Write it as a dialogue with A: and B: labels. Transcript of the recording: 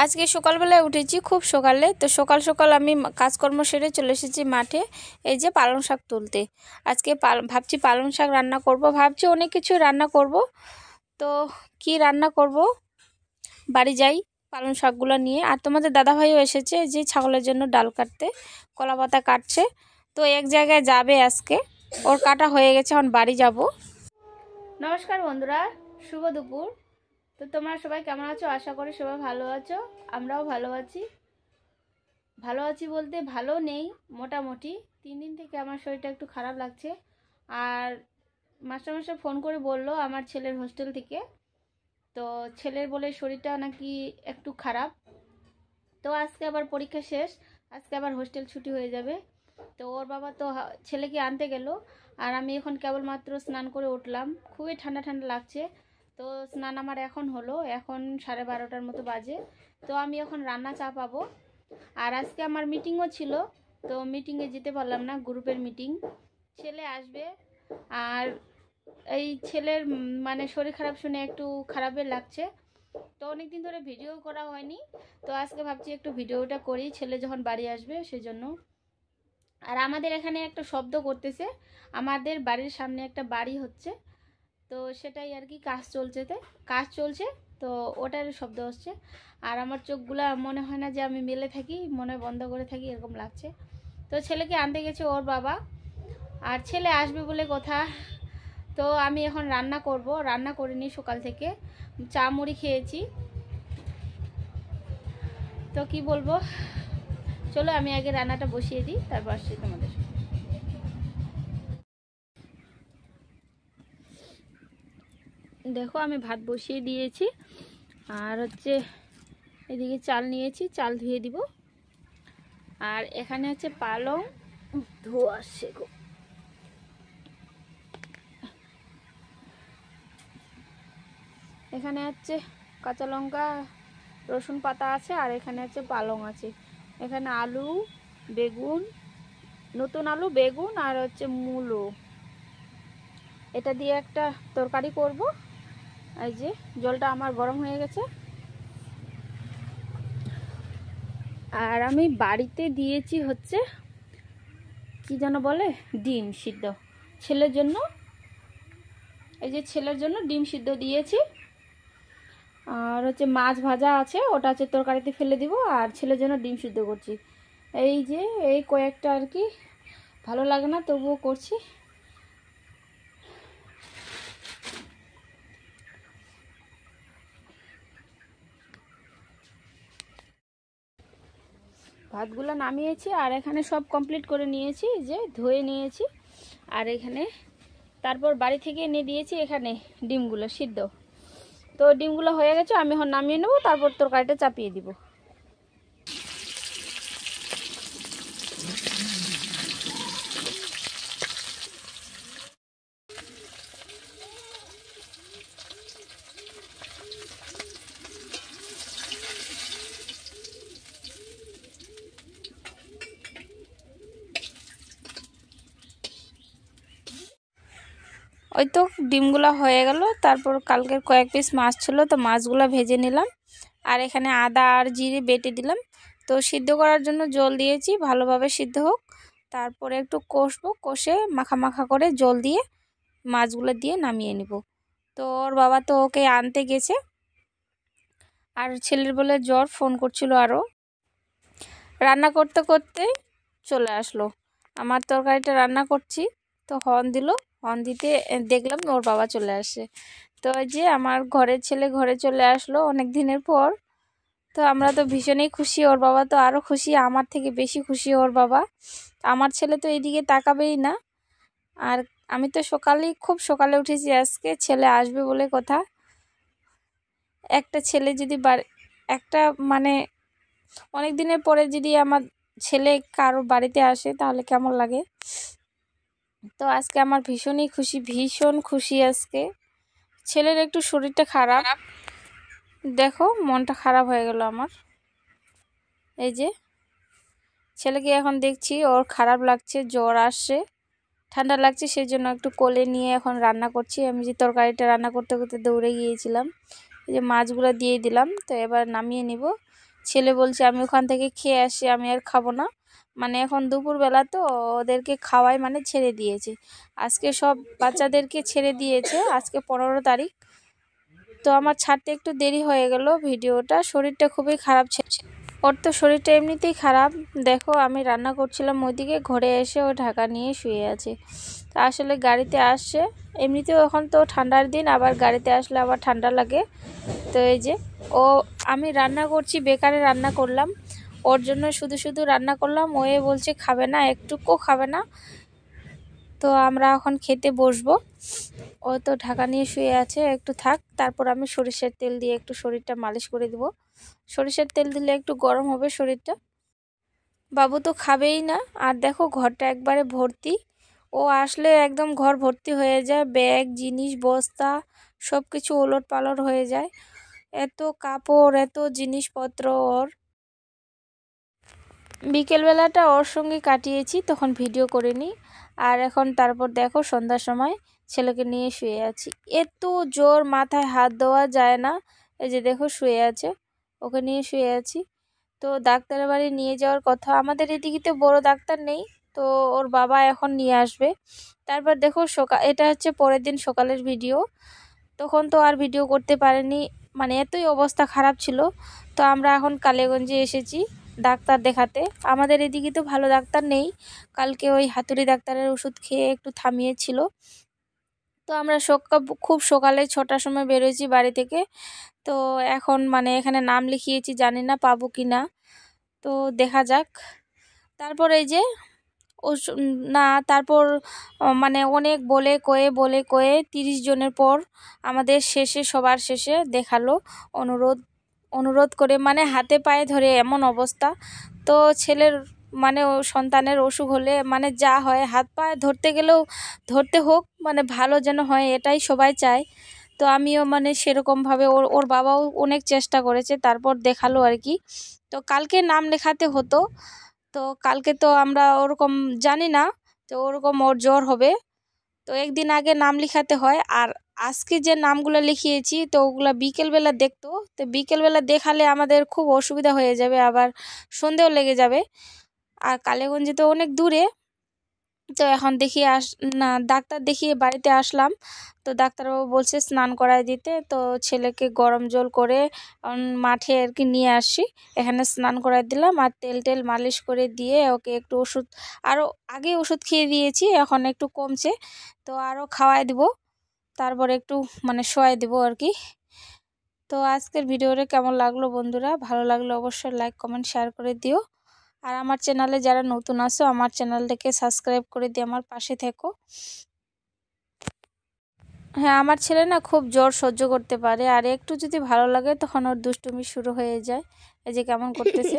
A: আজকে সকালবেলায় উঠেছি খুব সকালে। তো সকাল সকাল আমি কাজকর্ম সেরে চলে এসেছি মাঠে, এই যে পালং শাক তুলতে। আজকে ভাবছি পালং শাক রান্না করব, ভাবছি অনেক কিছু রান্না করব। তো কি রান্না করব, বাড়ি যাই পালং শাকগুলো নিয়ে। আর তোমাদের দাদাভাইও এসেছে যে ছাগলের জন্য ডাল কাটতে, কলা পাতা কাটছে। তো এক জায়গায় যাবে আজকে, ওর কাটা হয়ে গেছে, এখন বাড়ি যাব। নমস্কার বন্ধুরা, শুভ দুপুর। তো তোমরা সবাই কেমন আছো? আশা করি সবাই ভালো আছো, আমরাও ভালো আছি। ভালো আছি বলতে ভালো নেই, মোটামুটি 3 দিন থেকে আমার শরীরটা একটু খারাপ লাগছে। আর মাস্টারমশাই ফোন করে বললো আমার ছেলের হোস্টেল থেকে, তো ছেলের বলে শরীরটা নাকি একটু খারাপ। তো আজকে আবার পরীক্ষা শেষ, আজকে আবার হোস্টেল ছুটি হয়ে যাবে। তো ওর বাবা তো ছেলেকে আনতে গেল, আর আমি এখন কেবলমাত্র স্নান করে উঠলাম, খুবই ঠান্ডা ঠান্ডা লাগছে। তো স্নান আমার এখন হলো, এখন 12:30টার মতো বাজে। তো আমি এখন রান্না চাপাবো। আর আজকে আমার মিটিংও ছিল, তো মিটিংয়ে যেতে পারলাম না, গ্রুপের মিটিং। ছেলে আসবে, আর এই ছেলের মানে শরীর খারাপ শুনে একটু খারাপই লাগছে। তো অনেকদিন ধরে ভিডিও করা হয়নি, তো আজকে ভাবছি একটু ভিডিওটা করি ছেলে যখন বাড়ি আসবে সেজন্য। আর আমাদের এখানে একটা শব্দ করতেছে, আমাদের বাড়ির সামনে একটা বাড়ি হচ্ছে, তো সেটাই আর কি কাজ চলছে, তো ওটার শব্দ হচ্ছে। আর আমার চোখগুলা মনে হয় না যে আমি মেলে থাকি, মনে বন্ধ করে থাকি, এরকম লাগছে। তো ছেলেকে আনতে গেছে ওর বাবা, আর ছেলে আসবে বলে কথা। তো আমি এখন রান্না করব, রান্না করিনি সকাল থেকে, চা মুড়ি খেয়েছি। তো কি বলবো, চলো আমি আগে রান্নাটা বসিয়ে দিই, তারপর আসছি তোমাদের। দেখো আমি ভাত বসিয়ে দিয়েছি, আর হচ্ছে এদিকে চাল নিয়েছি, চাল ধুয়ে দিব। আর এখানে হচ্ছে পালং ধোয়া আসছে গো। এখানে হচ্ছে কাঁচা লঙ্কা, রসুন পাতা আছে, আর এখানে হচ্ছে পালং আছে। এখানে আলু, বেগুন, নতুন আলু, বেগুন, আর হচ্ছে মূলো, এটা দিয়ে একটা তরকারি করব। এই যে জলটা আমার গরম হয়ে গেছে। আর আমি বাড়িতে দিয়েছি হচ্ছে কি যেন বলে, ডিম সিদ্ধ ছেলের জন্য। এই যে ছেলের জন্য ডিম সিদ্ধ দিয়েছি। আর হচ্ছে মাছ ভাজা আছে, ওটা হচ্ছে তরকারিতে ফেলে দিব, আর ছেলের জন্য ডিম সিদ্ধ করছি। এই যে এই কয়েকটা আর কি, ভালো লাগে না তবুও করছি। ভাতগুলো নামিয়েছি, আর এখানে সব কমপ্লিট করে নিয়েছি, যে ধুয়ে নিয়েছি। আর এখানে তারপর বাড়ি থেকে এনে দিয়েছি এখানে ডিমগুলো সিদ্ধ। তো ডিমগুলো হয়ে গেছে, আমি এখন নামিয়ে নেবো, তারপর তরকারিটা চাপিয়ে দিব। ওই তো ডিমগুলো হয়ে গেল, তারপর কালকের কয়েক পিস মাছ ছিল, তো মাছগুলো ভেজে নিলাম। আর এখানে আদা আর জিরে বেটে দিলাম। তো সিদ্ধ করার জন্য জল দিয়েছি, ভালোভাবে সিদ্ধ হোক, তারপরে একটু কষবো, কষে মাখা মাখা করে জল দিয়ে মাছগুলো দিয়ে নামিয়ে নিব। তো ওর বাবা তো ওকে আনতে গেছে, আর ছেলের বলে জ্বর, ফোন করছিল আরও। রান্না করতে করতে চলে আসলো, আমার তরকারিটা রান্না করছি, তো হর্ন দিল, হর্ন দিতে দেখলাম ওর বাবা চলে আসে। তো ওই যে আমার ঘরের ছেলে ঘরে চলে আসলো অনেক দিনের পর। তো আমরা তো ভীষণই খুশি, ওর বাবা তো আরও খুশি, আমার থেকে বেশি খুশি ওর বাবা। আমার ছেলে তো এইদিকে তাকাবেই না। আর আমি তো খুব সকালে উঠেছি, আজকে ছেলে আসবে বলে কথা। একটা ছেলে যদি একটা মানে অনেক দিনের পরে যদি আমার ছেলে কারো বাড়িতে আসে তাহলে কেমন লাগে। তো আজকে আমার ভীষণই খুশি, ভীষণ খুশি আজকে। ছেলের একটু শরীরটা খারাপ, দেখো মনটা খারাপ হয়ে গেল আমার। এই যে ছেলেকে এখন দেখছি ওর খারাপ লাগছে, জ্বর আসছে, ঠান্ডা লাগছে, সেই জন্য একটু কোলে নিয়ে এখন রান্না করছি। আমি যে তরকারিটা রান্না করতে করতে দৌড়ে গিয়েছিলাম, এই যে মাছগুলো দিয়ে দিলাম, তো এবার নামিয়ে নিব। ছেলে বলছে আমি ওখান থেকে খেয়ে আসি, আমি আর খাবো না। মানে এখন দুপুরবেলা তো ওদেরকে খাওয়াই মানে ছেড়ে দিয়েছে। আজকে সব বাচ্চাদেরকে ছেড়ে দিয়েছে, আজকে 15 তারিখ। তো আমার ছাড়তে একটু দেরি হয়ে গেল ভিডিওটা। শরীরটা খুবই খারাপ ছিল, ওর তো শরীরটা এমনিতেই খারাপ। দেখো আমি রান্না করছিলাম ওইদিকে, ঘরে এসে ও ঢাকা নিয়ে শুয়ে আছে। তা আসলে গাড়িতে আসছে, এমনিতেও এখন তো ঠান্ডার দিন, আবার গাড়িতে আসলে আবার ঠান্ডা লাগে। তো এই যে ও, আমি রান্না করছি, বেকারে রান্না করলাম, ওর জন্য শুধু শুধু রান্না করলাম। ও বলছে খাবে না, একটুকুও খাবে না। তো আমরা এখন খেতে বসবো। ও তো ঢাকা নিয়ে শুয়ে আছে, একটু থাক, তারপর আমি সরিষার তেল দিয়ে একটু শরীরটা মালিশ করে দেবো। সরিষার তেল দিলে একটু গরম হবে শরীরটা। বাবু তো খাবেই না। আর দেখো ঘরটা একবারে ভর্তি, ও আসলে একদম ঘর ভর্তি হয়ে যায়, ব্যাগ জিনিস বস্তা সব কিছু ওলট পালট হয়ে যায়, এত কাপড় এত জিনিসপত্র ওর। বিকেলবেলাটা ওর সঙ্গে কাটিয়েছি, তখন ভিডিও করিনি। আর এখন তারপর দেখো সন্ধ্যার সময় ছেলেকে নিয়ে শুয়ে আছি। এত জোর মাথায় হাত দেওয়া যায় না। এই যে দেখো শুয়ে আছে, ওকে নিয়ে শুয়ে আছি। তো ডাক্তারের বাড়ি নিয়ে যাওয়ার কথা, আমাদের এদিকে তো বড় ডাক্তার নেই, তো ওর বাবা এখন নিয়ে আসবে। তারপর দেখো সকাল, এটা হচ্ছে পরের দিন সকালের ভিডিও। তখন তো আর ভিডিও করতে পারিনি, মানে এতই অবস্থা খারাপ ছিল। তো আমরা এখন কালীগঞ্জে এসেছি ডাক্তার দেখাতে। আমাদের এদিকে তো ভালো ডাক্তার নেই, কালকে ওই হাতুড়ি ডাক্তারের ওষুধ খেয়ে একটু থামিয়েছিল। তো আমরা খুব সকালে 6টার সময় বেরোয়েছি বাড়ি থেকে। তো এখন মানে এখানে নাম লিখিয়েছি, জানি না পাবো কি না, তো দেখা যাক। তারপর এই যে না, তারপর মানে অনেক বলে কয়ে 30 জনের পর আমাদের শেষে, সবার শেষে দেখালো। অনুরোধ অনুরোধ করে মানে হাতে পায়ে ধরে এমন অবস্থা। তো ছেলের মানে ও সন্তানের অসুখ হলে মানে যা হয়, হাত পায়ে ধরতে গেলেও ধরতে হোক, মানে ভালো যেন হয়, এটাই সবাই চায়। তো আমিও মানে সেরকমভাবে ওর ওর বাবাও অনেক চেষ্টা করেছে, তারপর দেখালো আর কি। তো কালকে নাম লেখাতে হতো, তো কালকে তো আমরা ওরকম জানি না, তো ওরকম ওর জ্বর হবে, তো একদিন আগে নাম লিখাতে হয়। আর আজকে যে নামগুলো লিখিয়েছি তো ওগুলা বিকেলবেলা দেখতো, তো বিকেলবেলা দেখালে আমাদের খুব অসুবিধা হয়ে যাবে, আবার সন্ধেও লেগে যাবে। আর কালীগঞ্জে তো অনেক দূরে। তো এখন দেখিয়ে না, ডাক্তার দেখিয়ে বাড়িতে আসলাম। তো ডাক্তারবাবু বলছে স্নান করায় দিতে, তো ছেলেকে গরম জল করে মাঠে আর কি নিয়ে আসি, এখানে স্নান করায় দিলাম। আর তেল টেল মালিশ করে দিয়ে ওকে একটু ওষুধ, আরও আগে ওষুধ খেয়ে দিয়েছি, এখন একটু কমছে, তো আরও খাওয়াই দিব, তারপর একটু মানে শোয়াই দিব আর কি। তো আজকের ভিডিওটা কেমন লাগলো বন্ধুরা, ভালো লাগলে অবশ্যই লাইক কমেন্ট শেয়ার করে দিও। আর আমার চ্যানেলে যারা নতুন আছো, আমার চ্যানেলটাকে সাবস্ক্রাইব করে দিয়ে আমার পাশে থেকো। হ্যাঁ, আমার ছেলে না খুব জ্বর সহ্য করতে পারে, আর একটু যদি ভালো লাগে তখন ওর দুষ্টুমি শুরু হয়ে যায়। এই যে কেমন করতেছে।